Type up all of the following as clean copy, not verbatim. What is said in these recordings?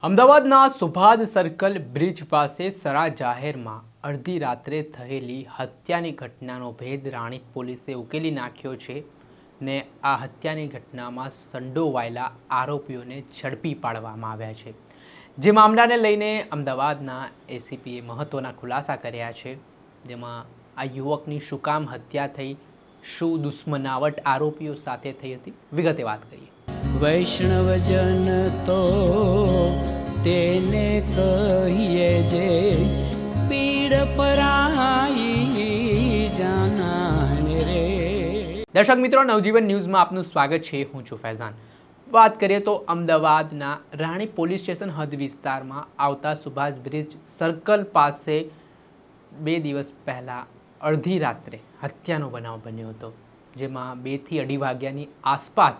અમદાવાદના Subhash circle bridge પાસે સરા જાહેરમાં અડધી રાત્રે થયેલી હત્યાની ઘટનાનો ભેદ રાણીપ પોલીસે ઉકેલી નાખ્યો છે ને આ હત્યાની ઘટનામાં સંડોવાયેલા આરોપીઓને ઝડપી પાડવામાં આવ્યા છે। જે મામલાને લઈને અમદાવાદના એસીપીએ મહત્વના ખુલાસા કર્યા છે, જેમાં આ યુવકની શું કામ હત્યા થઈ, શું દુશ્મનાવટ આરોપીઓ સાથે થઈ હતી, વિગતે વાત કરીએ। વૈષ્ણવજન તો તેને કહીએ જે પીડ પરાઈ જાનાને રે। દર્શક મિત્રો, નવજીવન ન્યૂઝમાં આપનું સ્વાગત છે। હું છું ફૈઝાન। વાત કરીએ તો અમદાવાદના રાણીપ પોલીસ સ્ટેશન હદ વિસ્તારમાં આવતા સુભાષ બ્રિજ સર્કલ પાસે 2 દિવસ પહેલાં અડધી રાત્રે હત્યાનો બનાવ બન્યો હતો, જેમાં 2 થી 2:30 વાગ્યાની આસપાસ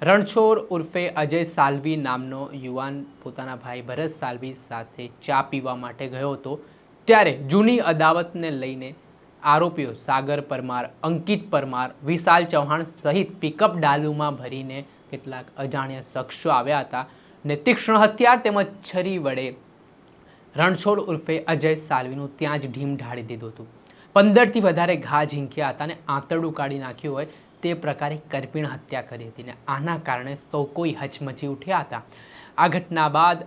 રણછોડ ઉર્ફે અજય સાલ્વી નામનો યુવાન પોતાના ભાઈ ભરત સાલ્વી સાથે ચા પીવા માટે ગયો હતો। ત્યારે જૂની અદાવતને લઈને આરોપીઓ સાગર પરમાર, અંકિત પરમાર, વિશાલ ચૌહાણ સહિત પિકઅપ ડાલુમાં ભરીને કેટલાક અજાણ્યા શખ્સો આવ્યા હતા ને તીક્ષ્ણ હથિયાર તેમજ છરી વડે રણછોડ ઉર્ફે અજય સાલ્વીનું ત્યાં જ ઢીમ ઢાળી દીધું હતું। 15 થી વધારે ઘા ઝીંક્યા હતા અને આંતરડું કાઢી નાખ્યું હોય તે પ્રકારે કરપીણ હત્યા કરી હતી ને આના કારણે સૌ કોઈ હચમચી ઉઠ્યા હતા। આ ઘટના બાદ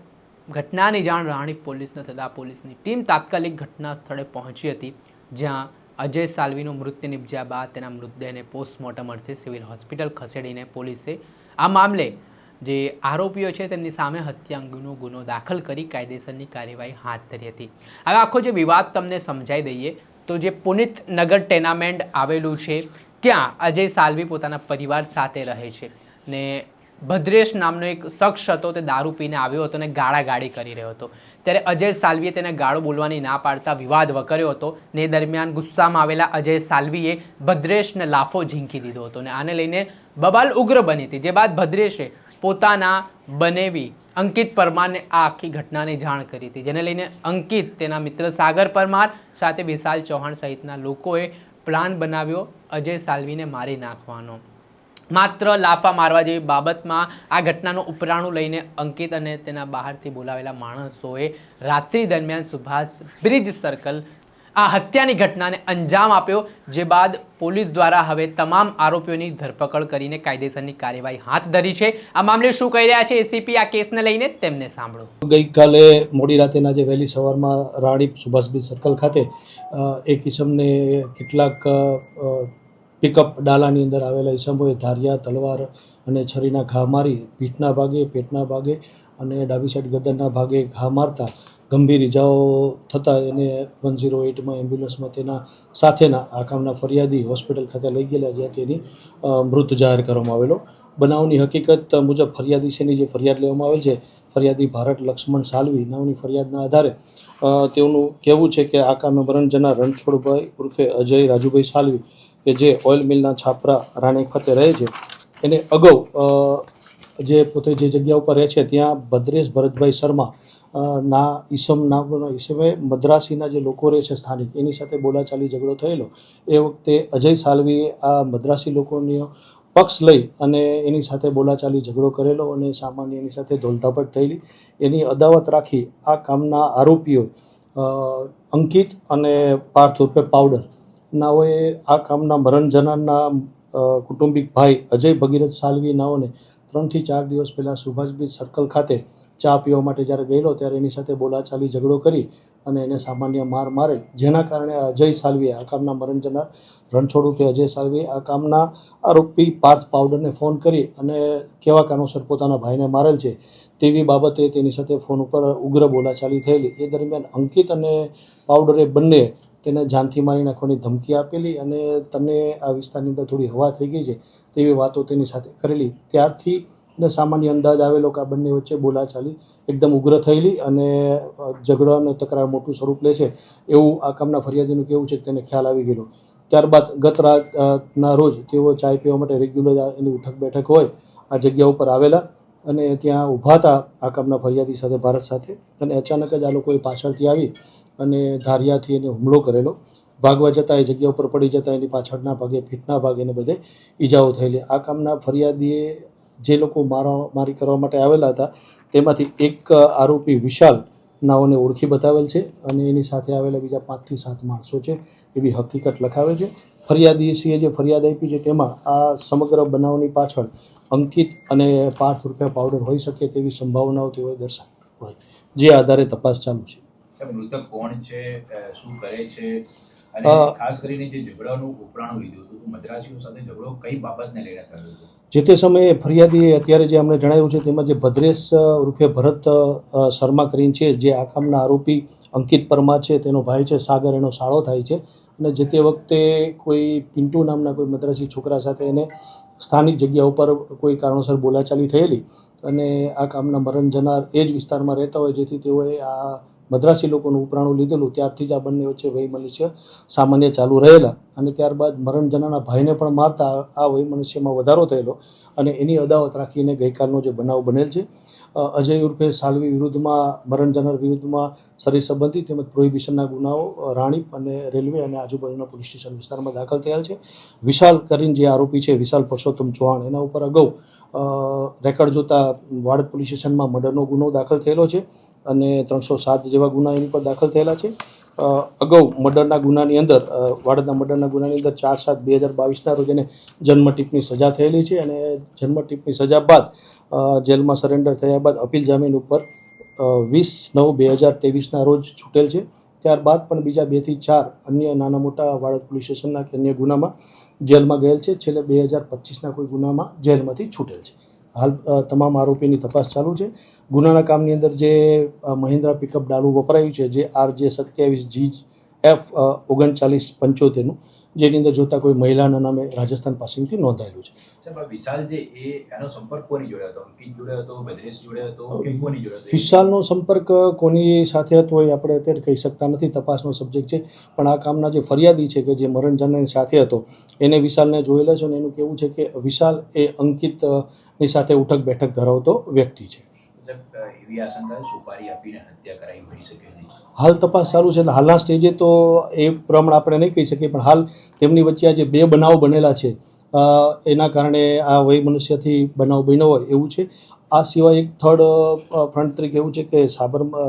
ઘટનાની જાણ રાણીપ પોલીસને થતાં પોલીસની ટીમ તાત્કાલિક ઘટના સ્થળે પહોંચી હતી, જ્યાં અજય સાલ્વીનું મૃત્યુ નિપજ્યા બાદ તેના મૃતદેહને પોસ્ટમોર્ટમ અર્થે સિવિલ હોસ્પિટલ ખસેડીને પોલીસે આ મામલે જે આરોપીઓ છે તેમની સામે હત્યા અંગેનો ગુનો દાખલ કરી કાયદેસરની કાર્યવાહી હાથ ધરી હતી। હવે આખો જે વિવાદ તમને સમજાઈ દઈએ તો જે પુનિત નગર ટેનામેન્ટ આવેલું છે ત્યાં અજય સાલ્વી પોતાના પરિવાર સાથે રહે છે ને ભદ્રેશ નામનો એક શખ્સ હતો, તે દારૂ પીને આવ્યો હતો અને ગાળાગાળી કરી રહ્યો હતો। ત્યારે અજય સાલ્વીએ તેને ગાળો બોલવાની ના પાડતા વિવાદ વકર્યો હતો ને દરમિયાન ગુસ્સામાં આવેલા અજય સાલ્વીએ ભદ્રેશને લાફો ઝીંકી દીધો હતો ને આને લઈને બબાલ ઉગ્ર બની હતી। જે બાદ ભદ્રેશે પોતાના બનેવી અંકિત પરમારને આ આખી ઘટનાની જાણ કરી હતી, જેને લઈને અંકિત તેના મિત્ર સાગર પરમાર સાથે વિશાલ ચૌહાણ સહિતના લોકોએ પ્લાન બનાવ્યો અજય સાલ્વીને મારી નાખવાનો। માત્ર લાફા મારવા જેવી બાબતમાં આ ઘટનાનું ઉપરાણું લઈને અંકિત અને તેના બહારથી બોલાવેલા માણસોએ રાત્રિ દરમિયાન સુભાષ બ્રિજ સર્કલ આ હત્યાની ઘટનાને અંજામ આપ્યો। જે બાદ પોલીસ દ્વારા હવે તમામ આરોપીઓની ધરપકડ કરીને કાયદેસરની કાર્યવાહી હાથ ધરી છે। આ મામલે શું કહી રહ્યા છે એસીપી આ કેસને લઈને, તેમને સાંભળો। ગઈકાલે મોડી રાતેના જે વહેલી સવારમાં રાણીપ સુભાષ બ્રિજ સર્કલ ખાતે એક ઈસમને કેટલાક પિકઅપ ડાલાની અંદર આવેલા ઈસમોએ ધારિયા, તલવાર અને છરીના ઘા મારી પીઠના ભાગે, પેટના ભાગે અને ડાબી સાઈડ ગરદનના ભાગે ઘા મારતા ગંભીર ઇજાઓ થતાં એને 108માં એમ્બ્યુલન્સમાં તેના સાથેના આ કામના ફરિયાદી હોસ્પિટલ ખાતે લઈ ગયેલા, જ્યાં તેની મૃત જાહેર કરવામાં આવેલો। બનાવની હકીકત મુજબ ફરિયાદી શેની જે ફરિયાદ લેવામાં આવેલ છે, ફરિયાદી ભારત લક્ષ્મણ સાલ્વી નામની ફરિયાદના આધારે તેઓનું કહેવું છે કે આ કામે મરણ જનાર રણછોડભાઈ ઉર્ફે અજય રાજુભાઈ સાલ્વી કે જે ઓઇલ મિલના છાપરા રાણી ખાતે રહે છે, એને અગાઉ જે પોતે જે જગ્યા ઉપર રહે છે ત્યાં ભદ્રેશ ભરતભાઈ શર્મા ના ઈસમ નામનો ઈસમે મદ્રાસીના જે લોકો રહે છે સ્થાનિક, એની સાથે બોલાચાલી ઝઘડો થયેલો। એ વખતે અજય સાલ્વીએ આ મદ્રાસી લોકોની પક્ષ લઈ અને એની સાથે બોલાચાલી ઝઘડો કરેલો અને સામાન્ય એની સાથે ધોલધાપટ થયેલી। એની અદાવત રાખી આ કામના આરોપીઓ અંકિત અને પાર્થ ઉર્ફે પાવડર નાઓએ આ કામના મરણ જનારના કુટુંબિક ભાઈ અજય ભગીરથ સાલ્વી નાઓને 3 થી 4 દિવસ પહેલાં સુભાષ બ્રિજ સર્કલ ખાતે ચા પીવા માટે જ્યારે ગયેલો ત્યારે એની સાથે બોલાચાલી ઝઘડો કરી અને એને સામાન્ય માર મારેલ, જેના કારણે અજય સાલ્વીએ આ કામના મરણ જનાર રણછોડ ઉર્ફે અજય સાલ્વીએ આ કામના આરોપી પાર્થ પાવડરને ફોન કરી અને કેવા કારણોસર પોતાના ભાઈને મારેલ છે તેવી બાબતે તેની સાથે ફોન ઉપર ઉગ્ર બોલાચાલી થયેલી। એ દરમિયાન અંકિત અને પાવડરે બંને તેને જાનથી મારી નાખવાની ધમકી આપેલી અને તને આ વિસ્તારની અંદર થોડી હવા થઈ ગઈ છે તેવી વાતો તેની સાથે કરેલી। ત્યારથી ને સામાન્ય અંદાજ આવેલો કે આ બંને વચ્ચે બોલાચાલી એકદમ ઉગ્ર થયેલી અને ઝઘડો અને તકરાર મોટું સ્વરૂપ લે છે એવું આ કામના ફરિયાદીનું કહેવું છે કે તેને ખ્યાલ આવી ગયેલો। ત્યારબાદ ગત રાતના રોજ તેઓ ચાય પીવા માટે રેગ્યુલર એની ઉઠક બેઠક હોય આ જગ્યા ઉપર આવેલા અને ત્યાં ઊભા હતા આ કામના ફરિયાદી સાથે, ભારત સાથે, અને અચાનક જ આ લોકોએ પાછળથી આવી અને ધારિયાથી એને હુમલો કરેલો। ભાગવા જતાં એ જગ્યા ઉપર પડી જતાં એની પાછળના ભાગે, પીઠના ભાગે એને બધે ઈજાઓ થયેલી। આ કામના ફરિયાદીએ જે લોકો મારામારી કરવા માટે આવેલા હતા તેમાંથી એક આરોપી વિશાલ નાઓને ઓળખી બતાવેલ છે અને એની સાથે આવેલા બીજા 5 થી 7 માણસો છે એવી હકીકત લખાવે છે. ફરિયાદીએ જે ફરિયાદ આપી છે તેમાં આ સમગ્ર બનાવની પાછળ અંકિત અને પાર્થ ઉર્ફે પાવડર હોઈ શકે તેવી સંભાવનાઓ તેઓએ દર્શાવી હોય, જે આધારે તપાસ ચાલુ છે. મૃતક કોણ છે, શું કરે છે અને ખાસ કરીને જે ઝઘડાનું ઉપરાણું લીધું હતું, મદ્રાસીઓ સાથે ઝઘડો કઈ બાબતને લઈને થયો હતો? જે તે સમયે ફરિયાદીએ અત્યારે જે અમને જણાવ્યું છે તેમાં જે ભદ્રેશ ઉર્ફે ભરત શર્મા કરીને છે, જે આ કામના આરોપી અંકિત પરમાર છે તેનો ભાઈ છે, સાગર એનો સાળો થાય છે અને જે તે વખતે કોઈ પિન્ટુ નામના કોઈ મદ્રાસી છોકરા સાથે એને સ્થાનિક જગ્યા ઉપર કોઈ કારણોસર બોલાચાલી થયેલી અને આ કામના મરણ જનાર એ જ વિસ્તારમાં રહેતા હોય, જેથી તેઓએ આ મદ્રાસી લોકોનું ઉપરાણું લીધેલું. ત્યારથી જ આ બંને વચ્ચે વૈમનસ્ય સામાન્ય ચાલુ રહેલા અને ત્યારબાદ મરણ જનારના ભાઈને પણ મારતા આ વૈમનસ્યમાં વધારો થયેલો અને એની અદાવત રાખીને ગઈકાલનો જે બનાવ બનેલ છે, અજય ઉર્ફે સાલવી વિરુદ્ધમાં, મરણ જનાર વિરુદ્ધમાં શરીર સંબંધી તેમજ પ્રોહિબિશનના ગુનાઓ રાણીપ અને રેલવે અને આજુબાજુના પોલીસ સ્ટેશન વિસ્તારમાં દાખલ થયેલ છે. વિશાલ કરીને જે આરોપી છે, વિશાલ પરસોત્તમ ચૌહાણ, એના ઉપર અગાઉ રેકર્ડ જોતા વાડદ પોલીસ સ્ટેશનમાં મર્ડરનો ગુનો દાખલ થયેલો છે અને 307 જેવા ગુના એની પર દાખલ થયેલા છે. અગાઉ મર્ડરના ગુનાની અંદર, વાડદના મર્ડરના ગુનાની અંદર 4/7/2022ના રોજ એને જન્મટીપની સજા થયેલી છે અને જન્મટીપની સજા બાદ જેલમાં સરેન્ડર થયા બાદ અપીલ જામીન ઉપર 20/9/2023ના રોજ છૂટેલ છે. ત્યારબાદ પણ બીજા 2 થી 4 અન્ય નાના મોટા વાડદ પોલીસ સ્ટેશનના કે અન્ય ગુનામાં જેલમાં ગયેલ છે. છેલ્લે 2025ના કોઈ ગુનામાં જેલમાંથી છૂટેલ છે. હાલ તમામ આરોપીની તપાસ ચાલુ છે. ગુનાના કામની અંદર જે મહિન્દ્રા પિકઅપ ડાલુ વપરાયું છે, જે RJ27GF 3975નું, જેની અંદર જોતા કોઈ મહિલાના નામે રાજસ્થાન પાસિંગથી નોંધાયેલું છે. સાહેબ, વિશાલ જે એનો સંપર્ક કોની જોડે હતો? અંકિત જોડે હતો, ભદ્રેશ જોડે હતો કે કોની જોડે હતો? વિશાલનો સંપર્ક કોની સાથે હતો એ આપણે અત્યારે કહી શકતા નથી, તપાસનો સબ્જેક્ટ છે. પણ આ કામના જે ફરિયાદી છે કે જે મરણ જનારની સાથે હતો, એને વિશાલને જોયેલો છે અને એનું કહેવું છે કે વિશાલ એ અંકિતની સાથે ઉઠક બેઠક ધરાવતો વ્યક્તિ છે. એવી આશંકા સુપારી આપીને હત્યા કરાઈ હોઈ શકે છે. હાલ તપાસ ચાલુ છે, એટલે હાલના સ્ટેજે તો એ પ્રમાણે આપણે નહીં કહી શકીએ, પણ હાલ તેમની વચ્ચે આ જે 2 બનાવ બનેલા છે એના કારણે આ વૈમનસ્યથી બનાવ બન્યો હોય એવું છે. આ સિવાય એક થર્ડ ફ્રન્ટ તરીકે એવું છે કે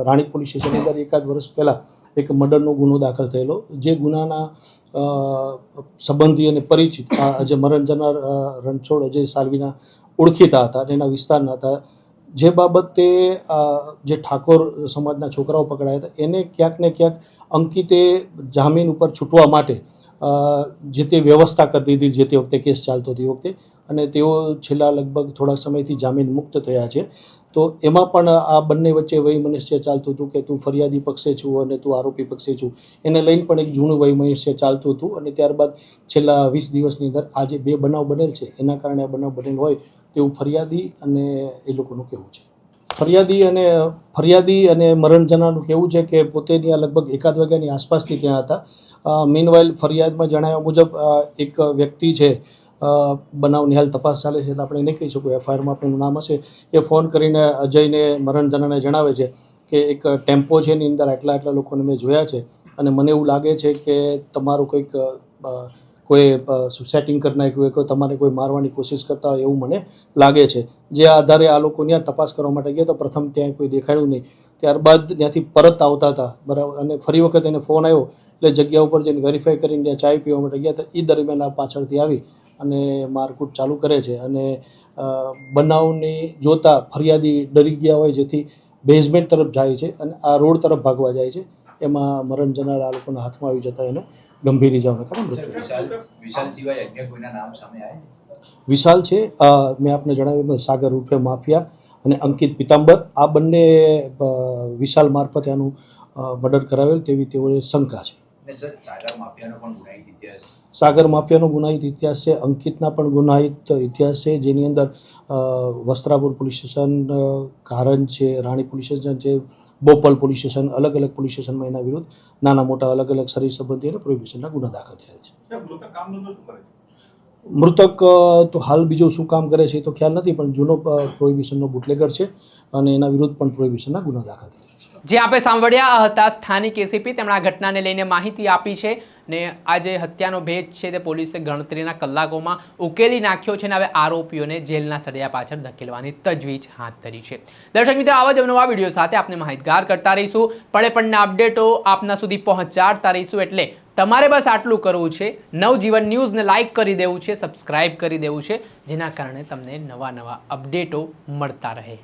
રાણીપ પોલીસ સ્ટેશનની અંદર 1 વર્ષ પહેલાં એક મર્ડરનો ગુનો દાખલ થયેલો, જે ગુનાના સંબંધી અને પરિચિત જે મરણ જનાર રણછોડ અજય સાલવીના ઓળખીતા હતા અને એના વિસ્તારના હતા, જે બાબતે જે ઠાકોર સમાજના છોકરાઓ પકડાયા હતા એને ક્યાંક ને ક્યાંક અંકિતે જામીન ઉપર છૂટવા માટે જે તે વ્યવસ્થા કરી દીધી જે તે વખતે કેસ ચાલતો તે વખતે, અને તેઓ છેલ્લા લગભગ થોડા સમયથી જામીન મુક્ત થયા છે. તો એમાં પણ આ બંને વચ્ચે વૈમનસ્ય ચાલતું હતું કે તું ફરિયાદી પક્ષે છું અને તું આરોપી પક્ષે છું, એને લઈને પણ એક જૂનું વૈમનસ્ય ચાલતું હતું. અને ત્યારબાદ છેલ્લા 20 દિવસની અંદર આ જે 2 બનાવ બનેલ છે એના કારણે આ બનાવ બનેલ હોય તેવું ફરિયાદી અને એ લોકોનું કહેવું છે. ફરિયાદી અને મરણ જનારનું કહેવું છે કે પોતે ત્યાં લગભગ 1 વાગ્યાની આસપાસથી ત્યાં હતા. મીનવાઇલ ફરિયાદમાં જણાવ્યા મુજબ એક વ્યક્તિ છે, બનાવની હાલ તપાસ ચાલે છે એટલે આપણે નહીં કહી શકું, FIRમાં આપણું નામ હશે, એ ફોન કરીને અજયને મરણ જનારને જણાવે છે કે એક ટેમ્પો છે એની અંદર આટલા લોકોને મેં જોયા છે અને મને એવું લાગે છે કે તમારું કોઈ સેટિંગ કરી નાખ્યું હોય, તમારે કોઈ મારવાની કોશિશ કરતા હોય એવું મને લાગે છે. જે આધારે આ લોકો ત્યાં તપાસ કરવા માટે ગયા તો પ્રથમ ત્યાં કોઈ દેખાયું નહીં, ત્યારબાદ ત્યાંથી પરત આવતા હતા, બરાબર, અને ફરી વખત એને ફોન આવ્યો એટલે જગ્યા ઉપર જઈને વેરીફાઈ કરીને ત્યાં ચાય પીવા માટે ગયા હતા. એ દરમિયાન આ પાછળથી આવી અને મારકૂટ ચાલુ કરે છે અને બનાવની જોતા ફરિયાદી ડરી ગયા હોય, જેથી બેઝમેન્ટ તરફ જાય છે અને આ રોડ તરફ ભાગવા જાય છે. એમાં મરણ જનાર આ લોકોના હાથમાં આવી જતા એને ગંભીર ઇજાઓના કારણે મૃત્યુ. વિશાલ સિવાય અન્ય કોઈના નામ સામે આવે? વિશાલ છે, મેં આપને જણાવ્યું સાગર ઉર્ફે માફિયા અને અંકિત પિતાંબર, આ બંને વિશાલ મારફતે આનું મર્ડર કરાવેલ તેવી તેઓને શંકા છે. સાગર માફિયાનો પણ ગુનાહિત ઇતિહાસ? સાગર માફિયાનો ગુનાહિત ઇતિહાસ છે, અંકિતના પણ ગુનાહિત ઇતિહાસ છે, જેની અંદર વસ્ત્રાપુર પોલીસ સ્ટેશન, કારંજ છે, રાણી પોલીસ સ્ટેશન છે, બોપલ પોલીસ સ્ટેશન, અલગ અલગ પોલીસ સ્ટેશનમાં એના વિરુદ્ધ નાના મોટા અલગ અલગ શરીર સંબંધી અને પ્રોહિબિશનના ગુના દાખલ થયા છે. મૃતક તો હાલ બીજું શું કામ કરે છે એ તો ખ્યાલ નથી, પણ જૂનો પ્રોહિબિશનનો બુટલેગર છે અને એના વિરુદ્ધ પણ પ્રોહિબિશનના ગુના દાખલ થયા છે. જે આપણે સાંભળ્યા હતા સ્થાનિક એસીપી, તેમણે આ ઘટનાને લઈને માહિતી આપી છે. ને આ જે હત્યાનો ભેદ છે તે પોલીસે ગણતરીના કલાકોમાં ઉકેલી નાખ્યો છે અને હવે આરોપીઓને જેલના સળિયા પાછળ ધકેલવાની તજવીજ હાથ ધરી છે. દર્શક મિત્રો, આવા જ નવા વિડીયો સાથે આપણે માહિતગાર કરતા રહીશું, પડે પડના અપડેટો આપના સુધી પહોંચાડતા રહીશું. એટલે તમારે બસ આટલું કરવું છે, નવજીવન ન્યૂઝને લાઇક કરી દેવું છે, સબસ્ક્રાઇબ કરી દેવું છે, જેના કારણે તમને નવા નવા અપડેટો મળતા રહે.